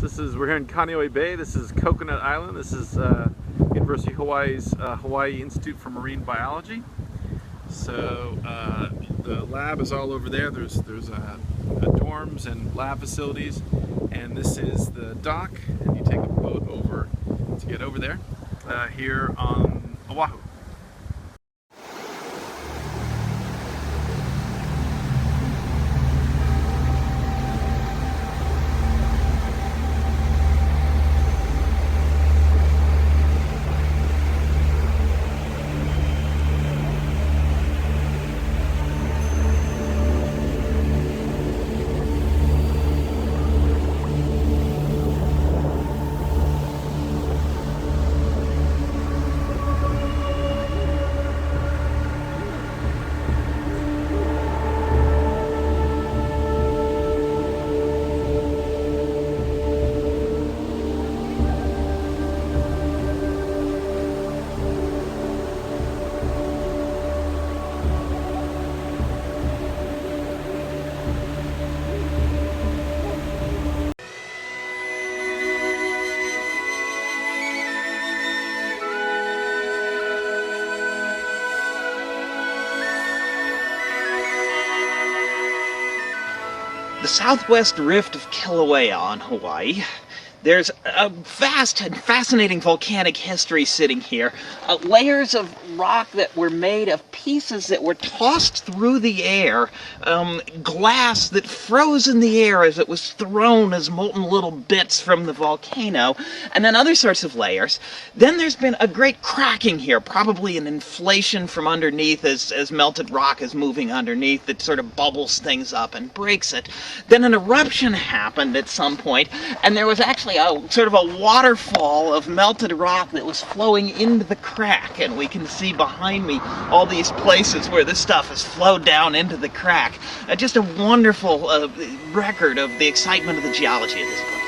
We're here in Kaneohe Bay. This is Coconut Island. This is University of Hawaii's Hawaii Institute for Marine Biology. So the lab is all over there. There's dorms and lab facilities, and this is the dock. And you take a boat over to get over there here on Oahu. The southwest rift of Kilauea on Hawaii. There's a vast and fascinating volcanic history sitting here. Layers of rock that were made of pieces that were tossed through the air. Glass that froze in the air as it was thrown as molten little bits from the volcano. And then other sorts of layers. Then there's been a great cracking here, probably an inflation from underneath as melted rock is moving underneath that sort of bubbles things up and breaks it. Then an eruption happened at some point, and there was actually a sort of a waterfall of melted rock that was flowing into the crack, and we can see behind me all these places where this stuff has flowed down into the crack. Just a wonderful record of the excitement of the geology of this place.